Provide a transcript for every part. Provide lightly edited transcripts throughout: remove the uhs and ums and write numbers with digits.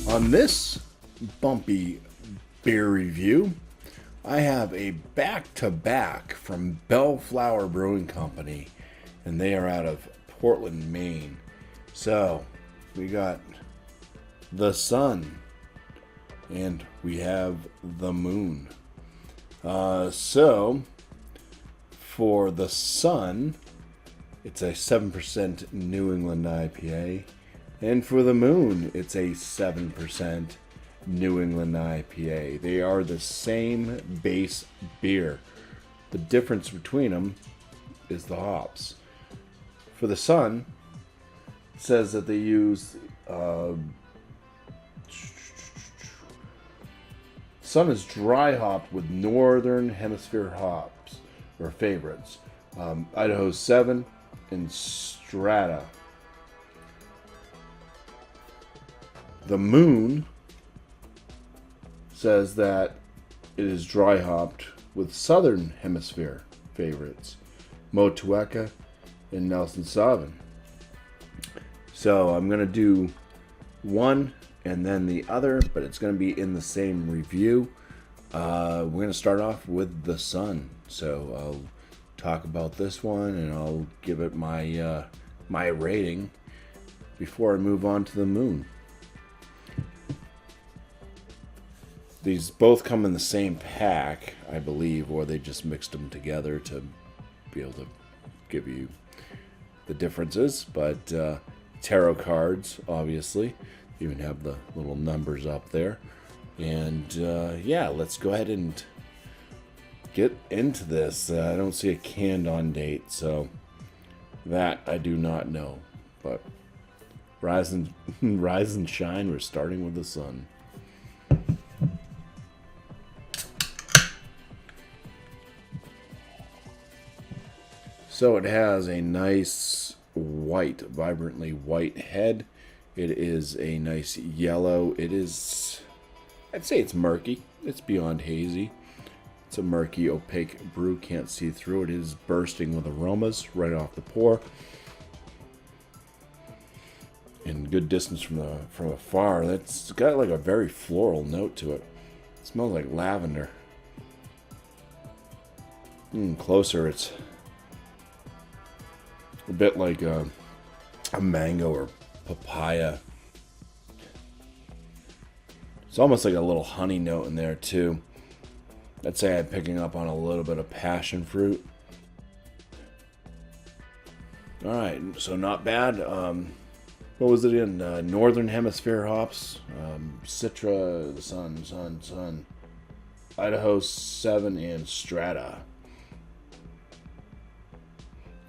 On this bumpy beer review, I have a back-to-back from Belleflower Brewing Company, and they are out of Portland, Maine. So, we got the sun, and we have the moon. So, for the sun, it's a 7% New England IPA. And for the moon, it's a 7% New England IPA. They are the same base beer. The difference between them is the hops. For the sun, it says that they use... Sun is dry hopped with Northern Hemisphere hops, or favorites. Idaho 7 and Strata. The moon says that it is dry hopped with Southern Hemisphere favorites, Motueka and Nelson Sauvin. So I'm going to do one and then the other, but it's going to be in the same review. We're going to start off with the sun. So I'll talk about this one and I'll give it my my rating before I move on to the moon. These both come in the same pack, I believe, or they just mixed them together to be able to give you the differences. But tarot cards, obviously. Even have the little numbers up there. And yeah, let's go ahead and get into this. I don't see a canned on date, so that I do not know. But rise and shine, we're starting with the sun. So it has a nice white, vibrantly white head. It is a nice yellow. It is, I'd say it's murky. It's beyond hazy. It's a murky, opaque brew. Can't see through. It is bursting with aromas right off the pour. And good distance from afar. That's got like a very floral note to it. It smells like lavender. Closer, it's a bit like a mango or papaya. It's almost like a little honey note in there too. I'd say I'm picking up on a little bit of passion fruit. Alright, so not bad. What was it in? Northern Hemisphere hops. Citra, the sun. Idaho 7 and Strata.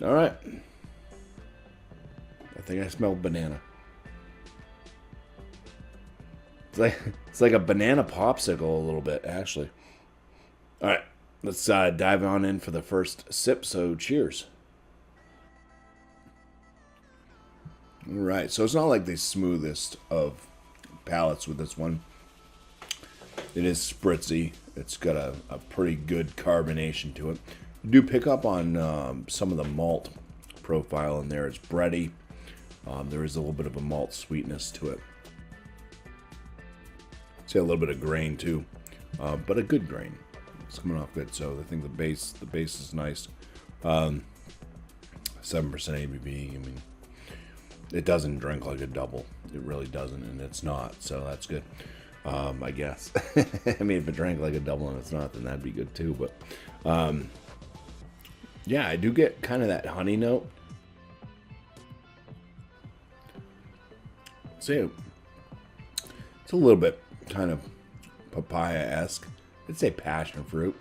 Alright. I think I smelled banana. It's like a banana popsicle a little bit, actually. All right, let's dive on in for the first sip. So, cheers. All right, so it's not like the smoothest of palates with this one. It is spritzy. It's got a pretty good carbonation to it. You do pick up on some of the malt profile in there. It's bready. There is a little bit of a malt sweetness to it. See a little bit of grain too, but a good grain. It's coming off good. So I think the base is nice. 7% ABV. I mean, it doesn't drink like a double. It really doesn't, and it's not. So that's good. I guess. I mean, if it drank like a double and it's not, then that'd be good too. But yeah, I do get kind of that honey note. See, it's a little bit kind of papaya-esque. I'd say passion fruit.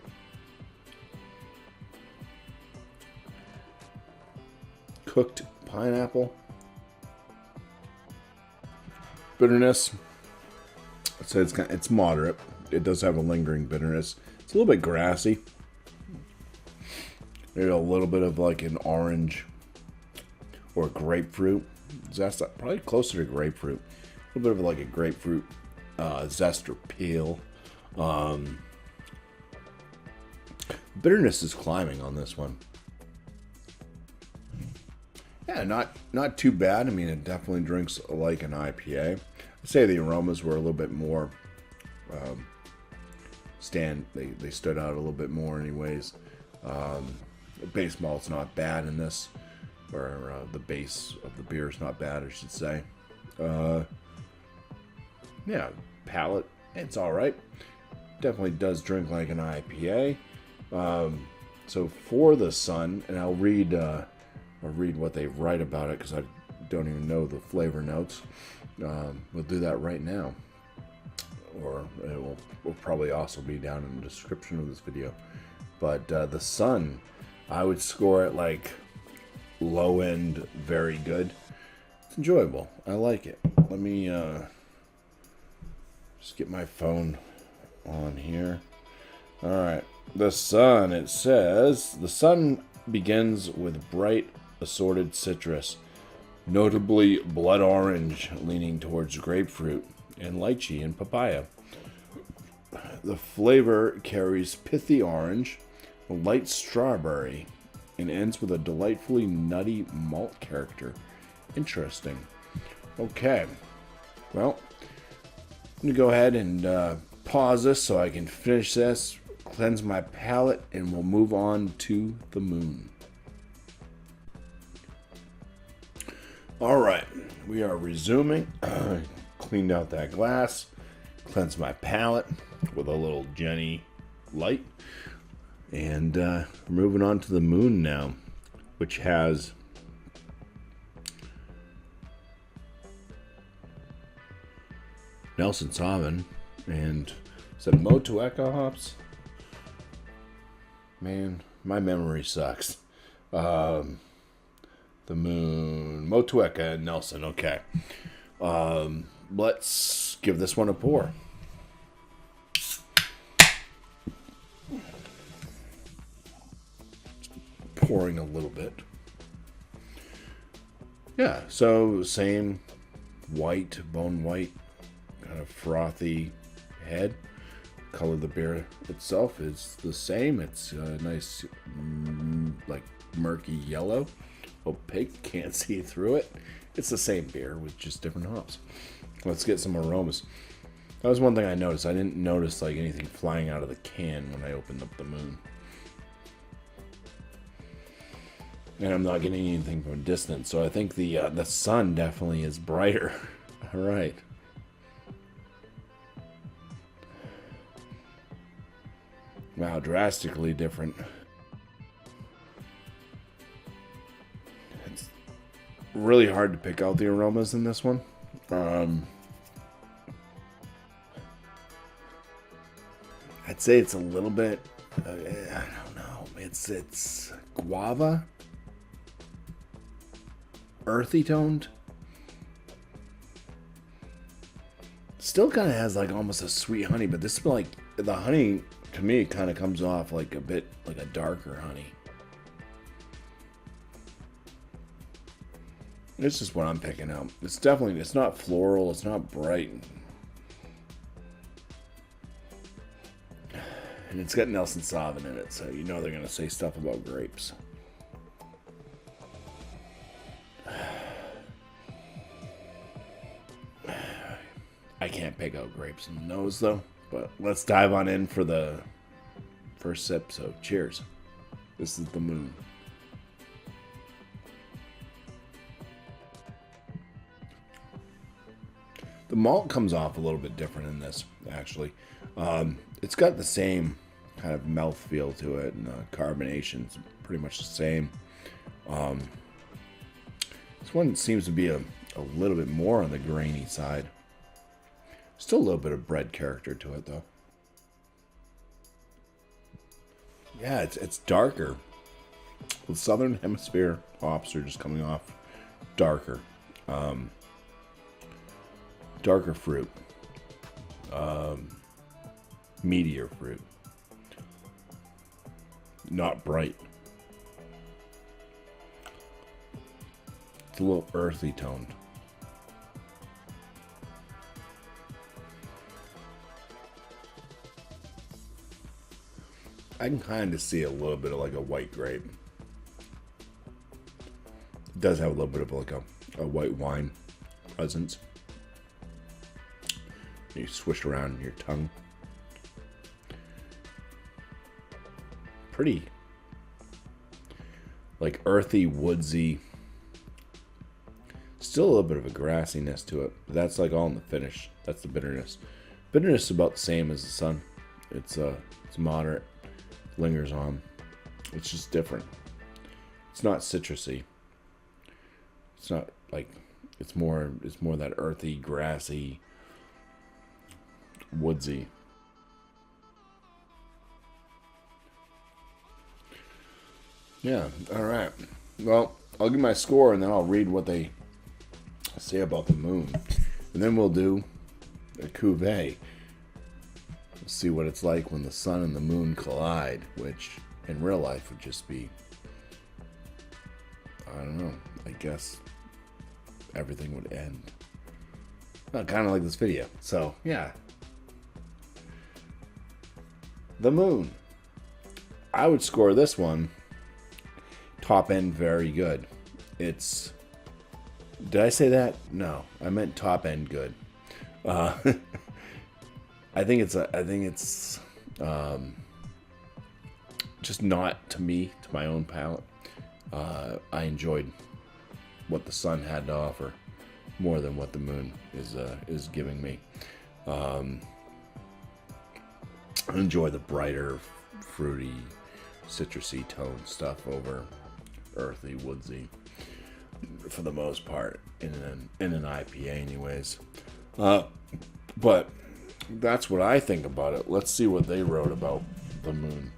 Cooked pineapple. Bitterness. I'd say it's moderate. It does have a lingering bitterness. It's a little bit grassy. Maybe a little bit of like an orange or grapefruit zest. Probably closer to grapefruit. A little bit of like a grapefruit zest or peel. Bitterness is climbing on this one. Yeah, not too bad. I mean, it definitely drinks like an IPA. I'd say the aromas were a little bit more they stood out a little bit more anyways. The base malt's not bad in this, or the base of the beer is not bad, I should say. Yeah, palate, it's all right. Definitely does drink like an IPA. So for the sun, and I'll read what they write about it because I don't even know the flavor notes. We'll do that right now, or it will probably also be down in the description of this video. But the sun, I would score it like low end, very good. It's enjoyable. I like it. Let me just get my phone on here. All right. The sun, it says, the sun begins with bright assorted citrus, notably blood orange, leaning towards grapefruit, and lychee and papaya. The flavor carries pithy orange, a light strawberry, and ends with a delightfully nutty malt character. Interesting. Okay. Well, I'm going to go ahead and pause this so I can finish this, cleanse my palate, and we'll move on to the moon. All right. We are resuming. Cleaned out that glass, cleansed my palate with a little Jenny light, and we're moving on to the moon now, which has Nelson Sauvin and some Motueka hops. Man, my memory sucks. The moon, Motueka and Nelson. Okay. Let's give this one a pour. Pouring a little bit. Yeah, so same white, bone white, kind of frothy head. Color of the beer itself is the same. It's a nice, like murky yellow, opaque, can't see through it. It's the same beer with just different hops. Let's get some aromas. That was one thing I noticed. I didn't notice like anything flying out of the can when I opened up the moon. And I'm not getting anything from a distance, so I think the sun definitely is brighter. All right. Wow, drastically different. It's really hard to pick out the aromas in this one. I'd say it's a little bit, I don't know, it's guava, earthy toned. Still kind of has like almost a sweet honey, but this is like, the honey to me kind of comes off like a bit like a darker honey. It's just what I'm picking up. It's definitely, it's not floral, it's not bright. And it's got Nelson Sauvin in it, so you know they're going to say stuff about grapes. I can't pick out grapes in the nose, though. But let's dive on in for the first sip, so cheers. This is the moon. The malt comes off a little bit different in this, actually. It's got the same kind of mouthfeel to it, and the carbonation's pretty much the same. This one seems to be a little bit more on the grainy side. Still a little bit of bread character to it, though. Yeah, it's darker. The Southern Hemisphere hops are just coming off darker. Darker fruit. Meatier fruit. Not bright. It's a little earthy toned. I can kind of see a little bit of like a white grape. It does have a little bit of like a white wine presence. You swish around in your tongue. Pretty, like earthy, woodsy. Still a little bit of a grassiness to it. But that's like all in the finish. That's the bitterness. Bitterness is about the same as the sun. It's moderate. Lingers on. It's just different. It's not citrusy. It's not like it's more that earthy, grassy, woodsy. Yeah, all right. Well, I'll give my score and then I'll read what they say about the moon. And then we'll do a cuvee. We'll see what it's like when the sun and the moon collide, which in real life would just be, I don't know, I guess everything would end. Well, kind of like this video. So, yeah. The moon. I would score this one top end very good. It's, did I say that? No, I meant top end good. I think it's just not to me, to my own palate. I enjoyed what the sun had to offer more than what the moon is giving me. I enjoy the brighter, fruity, citrusy tone stuff over earthy, woodsy, for the most part, in an IPA anyways. But that's what I think about it. Let's see what they wrote about the moon.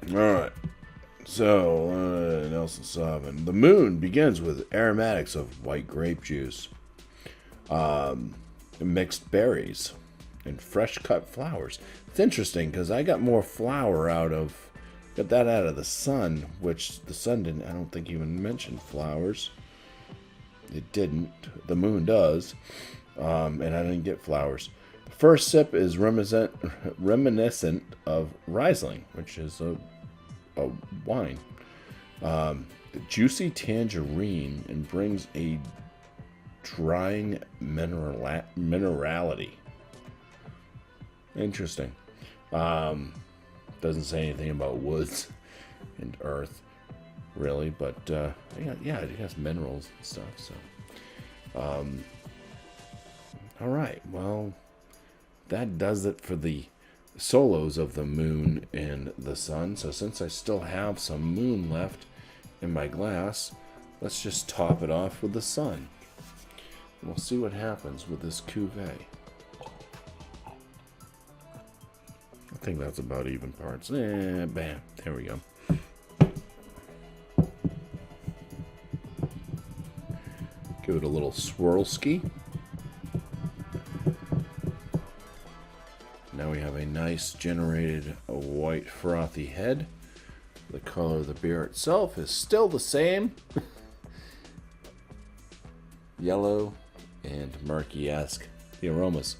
Alright. So, Nelson Sauvin. The moon begins with aromatics of white grape juice, mixed berries, and fresh cut flowers. It's interesting because I got more flower out of the sun, which the sun didn't, I don't think, even mention flowers. It didn't. The moon does. And I didn't get flowers. The first sip is reminiscent of Reisling, which is a wine. Juicy tangerine and brings a drying minerality. Interesting. Doesn't say anything about woods and earth, really, but yeah, it has minerals and stuff. So, all right. Well, that does it for the solos of the moon and the sun. So since I still have some moon left in my glass, let's just top it off with the sun. And we'll see what happens with this cuvee. I think that's about even parts. Bam. There we go. Give it a little swirl ski. Now we have a nice generated white frothy head. The color of the beer itself is still the same. Yellow and murky-esque. The aromas.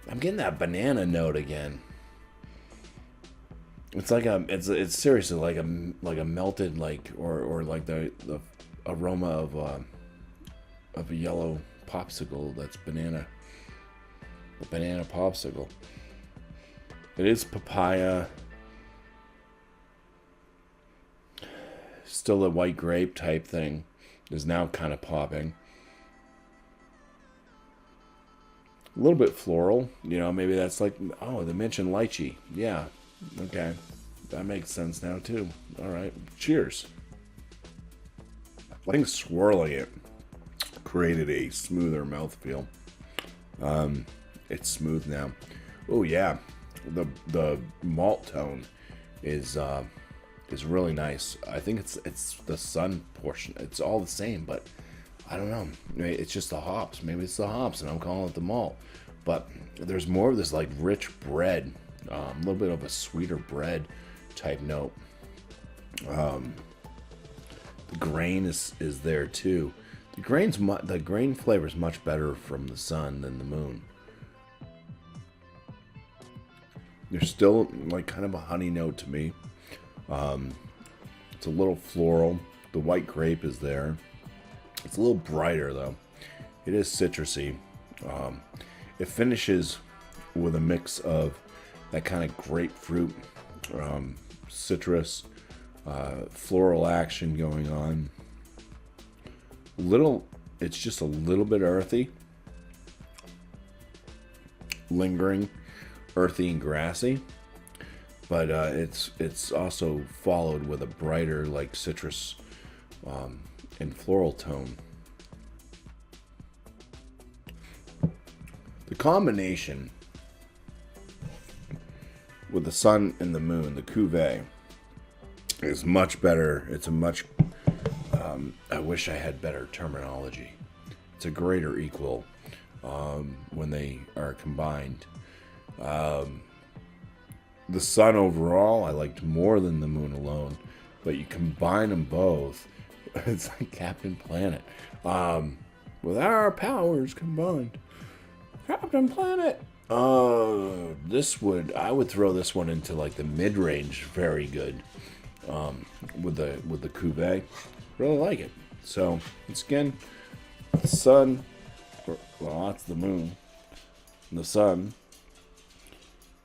I'm getting that banana note again. It's like it's seriously like a melted or like the aroma of a yellow popsicle that's banana. A banana popsicle. It is papaya. Still a white grape type thing is now kind of popping. A little bit floral, maybe that's like, oh, they mentioned lychee. Yeah, okay. That makes sense now, too. All right, cheers. I think swirling it created a smoother mouthfeel. It's smooth now. Oh, yeah. The malt tone is really nice. I think it's the sun portion. It's all the same, but I don't know. It's just the hops. Maybe it's the hops, and I'm calling it the malt. But there's more of this like rich bread, a little bit of a sweeter bread type note. The grain is there too. The grain flavor is much better from the sun than the moon. There's still like kind of a honey note to me. It's a little floral, The white grape is there. It's a little brighter though. It is citrusy. It finishes with a mix of that kind of grapefruit, citrus, floral action going on. It's just a little bit earthy, lingering, earthy and grassy, but it's also followed with a brighter, like citrus and floral tone. The combination with the sun and the moon, the cuvee, is much better. It's a much, I wish I had better terminology. It's a greater equal when they are combined. The sun overall I liked more than the moon alone, but you combine them both, it's like Captain Planet. With our powers combined, Captain Planet. I would throw this one into like the mid-range. Very good. With the cuvee, really like it. So it's again the sun. Well, that's the moon. And the sun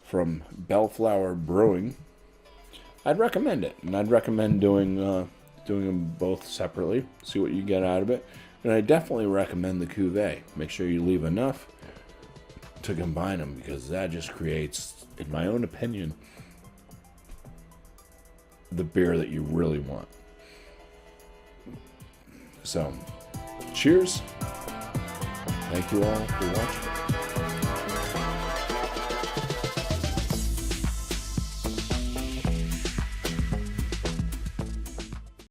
from Belleflower Brewing. I'd recommend it, and I'd recommend doing them both separately. See what you get out of it, and I definitely recommend the cuvee. Make sure you leave enough to combine them, because that just creates, in my own opinion, the beer that you really want. So, cheers. Thank you all for watching.